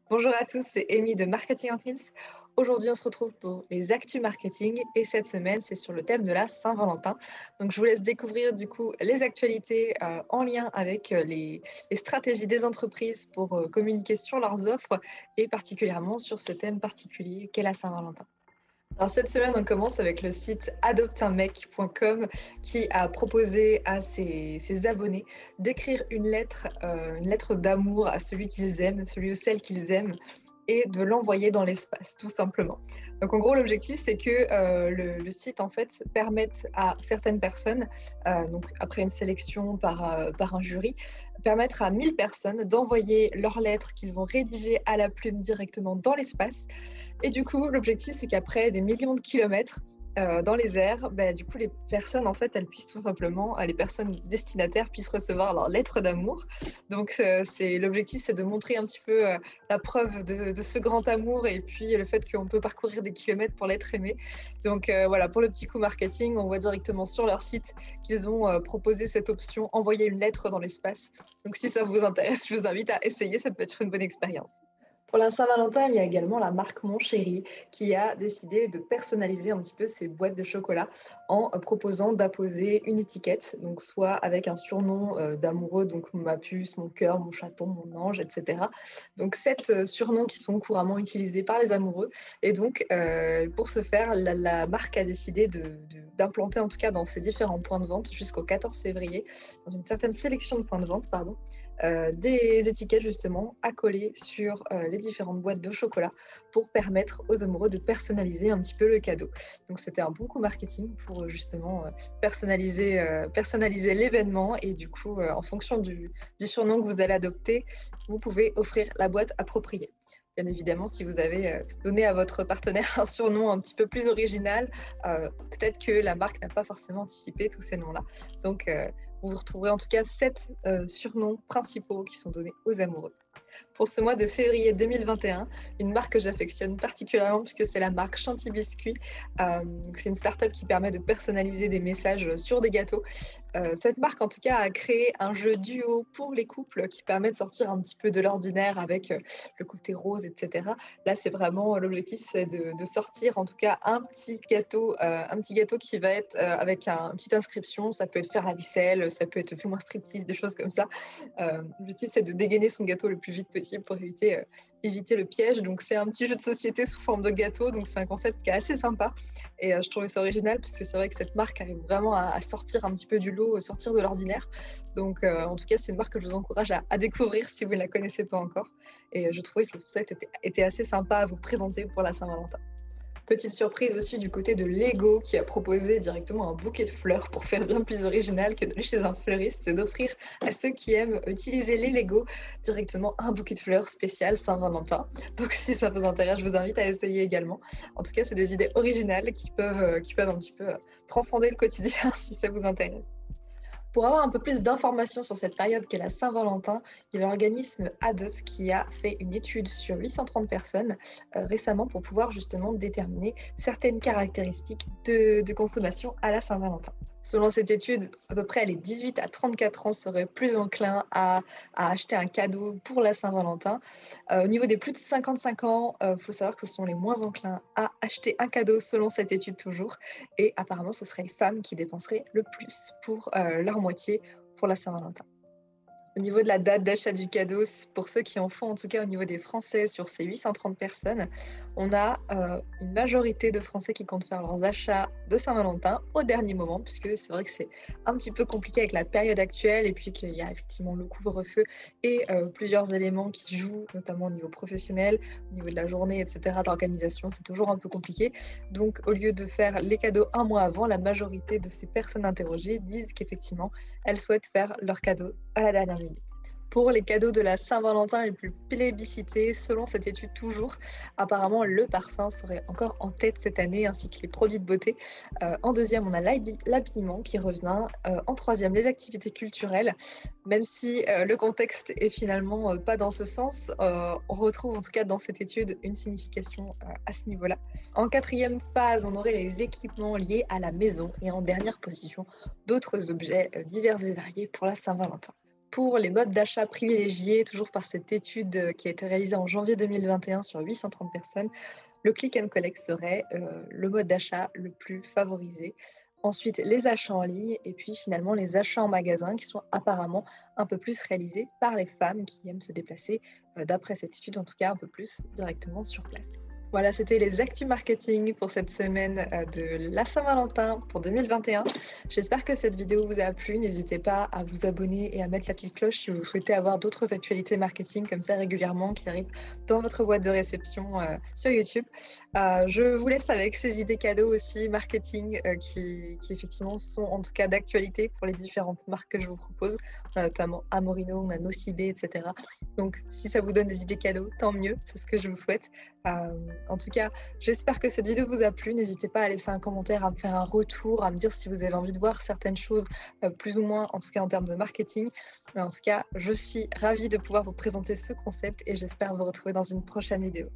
Bonjour à tous, c'est Amy de Marketing Hints. Aujourd'hui, on se retrouve pour les actus marketing et cette semaine, c'est sur le thème de la Saint-Valentin. Donc, je vous laisse découvrir du coup les actualités en lien avec les stratégies des entreprises pour communiquer sur leurs offres et particulièrement sur ce thème particulier qu'est la Saint-Valentin. Alors, cette semaine, on commence avec le site adoptunmec.com qui a proposé à ses abonnés d'écrire une lettre d'amour à celui qu'ils aiment, celui ou celle qu'ils aiment, et de l'envoyer dans l'espace, tout simplement. Donc, en gros, l'objectif, c'est que le site, en fait, permette à certaines personnes, donc après une sélection par un jury, permettre à 1000 personnes d'envoyer leurs lettres qu'ils vont rédiger à la plume directement dans l'espace et du coup, l'objectif, c'est qu'après des millions de kilomètres dans les airs, du coup, les personnes, en fait, elles puissent tout simplement, les personnes destinataires puissent recevoir leur lettre d'amour. Donc, l'objectif, c'est de montrer un petit peu la preuve de ce grand amour et puis le fait qu'on peut parcourir des kilomètres pour l'être aimé. Donc, voilà, pour le petit coup marketing, on voit directement sur leur site qu'ils ont proposé cette option envoyer une lettre dans l'espace. Donc, si ça vous intéresse, je vous invite à essayer, ça peut être une bonne expérience. Pour la Saint-Valentin, il y a également la marque Mon Chéri qui a décidé de personnaliser un petit peu ses boîtes de chocolat en proposant d'apposer une étiquette, donc soit avec un surnom d'amoureux, donc ma puce, mon cœur, mon chaton, mon ange, etc. Donc 7 surnoms qui sont couramment utilisés par les amoureux. Et donc pour ce faire, la marque a décidé d'implanter en tout cas dans ses différents points de vente jusqu'au 14 février, dans une certaine sélection de points de vente, pardon, des étiquettes justement à coller sur les différentes boîtes de chocolat pour permettre aux amoureux de personnaliser un petit peu le cadeau. Donc c'était un bon coup marketing pour justement personnaliser l'événement et du coup en fonction du surnom que vous allez adopter, vous pouvez offrir la boîte appropriée. Bien évidemment, si vous avez donné à votre partenaire un surnom un petit peu plus original, peut-être que la marque n'a pas forcément anticipé tous ces noms-là. Donc, vous retrouverez en tout cas 7 surnoms principaux qui sont donnés aux amoureux. Pour ce mois de février 2021, une marque que j'affectionne particulièrement puisque c'est la marque Chanty Biscuit. C'est une start-up qui permet de personnaliser des messages sur des gâteaux. Cette marque, en tout cas, a créé un jeu duo pour les couples qui permet de sortir un petit peu de l'ordinaire avec le côté rose, etc. Là, c'est vraiment l'objectif, c'est de sortir en tout cas un petit gâteau qui va être avec une petite inscription. Ça peut être faire la vaisselle, ça peut être fais-moi striptease, des choses comme ça. L'objectif, c'est de dégainer son gâteau le plus vite possible pour éviter le piège. Donc, c'est un petit jeu de société sous forme de gâteau. Donc, c'est un concept qui est assez sympa. Et je trouvais ça original parce que c'est vrai que cette marque arrive vraiment à sortir un petit peu du lot, sortir de l'ordinaire. Donc, en tout cas, c'est une marque que je vous encourage à découvrir si vous ne la connaissez pas encore. Et je trouvais que le concept était assez sympa à vous présenter pour la Saint-Valentin. Petite surprise aussi du côté de Lego qui a proposé directement un bouquet de fleurs pour faire bien plus original que d'aller chez un fleuriste et d'offrir à ceux qui aiment utiliser les Lego directement un bouquet de fleurs spécial Saint-Valentin. Donc si ça vous intéresse, je vous invite à essayer également. En tout cas, c'est des idées originales qui peuvent un petit peu transcender le quotidien si ça vous intéresse. Pour avoir un peu plus d'informations sur cette période qu'est la Saint-Valentin, il y a l'organisme ADOS qui a fait une étude sur 830 personnes récemment pour pouvoir justement déterminer certaines caractéristiques de consommation à la Saint-Valentin. Selon cette étude, à peu près les 18 à 34 ans seraient plus enclins à acheter un cadeau pour la Saint-Valentin. Au niveau des plus de 55 ans, il faut savoir que ce sont les moins enclins à acheter un cadeau selon cette étude toujours. Et apparemment, ce seraient les femmes qui dépenseraient le plus pour leur moitié pour la Saint-Valentin. Au niveau de la date d'achat du cadeau, pour ceux qui en font, en tout cas au niveau des Français, sur ces 830 personnes, on a une majorité de Français qui comptent faire leurs achats de Saint-Valentin au dernier moment, puisque c'est vrai que c'est un petit peu compliqué avec la période actuelle et puis qu'il y a effectivement le couvre-feu et plusieurs éléments qui jouent, notamment au niveau professionnel, au niveau de la journée, etc., de l'organisation, c'est toujours un peu compliqué. Donc, au lieu de faire les cadeaux un mois avant, la majorité de ces personnes interrogées disent qu'effectivement, elles souhaitent faire leurs cadeaux à la dernière minute. Pour les cadeaux de la Saint-Valentin les plus plébiscités, selon cette étude toujours, apparemment le parfum serait encore en tête cette année, ainsi que les produits de beauté. En deuxième, on a l'habillement qui revient. En troisième, les activités culturelles. Même si le contexte est finalement pas dans ce sens, on retrouve en tout cas dans cette étude une signification à ce niveau-là. En quatrième phase, on aurait les équipements liés à la maison et en dernière position, d'autres objets divers et variés pour la Saint-Valentin. Pour les modes d'achat privilégiés, toujours par cette étude qui a été réalisée en janvier 2021 sur 830 personnes, le click and collect serait le mode d'achat le plus favorisé. Ensuite, les achats en ligne et puis finalement les achats en magasin qui sont apparemment un peu plus réalisés par les femmes qui aiment se déplacer, d'après cette étude en tout cas, un peu plus directement sur place. Voilà, c'était les actus marketing pour cette semaine de la Saint-Valentin pour 2021. J'espère que cette vidéo vous a plu. N'hésitez pas à vous abonner et à mettre la petite cloche si vous souhaitez avoir d'autres actualités marketing comme ça régulièrement qui arrivent dans votre boîte de réception sur YouTube. Je vous laisse avec ces idées cadeaux aussi marketing qui effectivement sont en tout cas d'actualité pour les différentes marques que je vous propose. On a notamment Amorino, on a Nocibé, etc. Donc si ça vous donne des idées cadeaux, tant mieux, c'est ce que je vous souhaite. En tout cas, j'espère que cette vidéo vous a plu. N'hésitez pas à laisser un commentaire, à me faire un retour, à me dire si vous avez envie de voir certaines choses, plus ou moins, en tout cas en termes de marketing. En tout cas, je suis ravie de pouvoir vous présenter ce concept et j'espère vous retrouver dans une prochaine vidéo.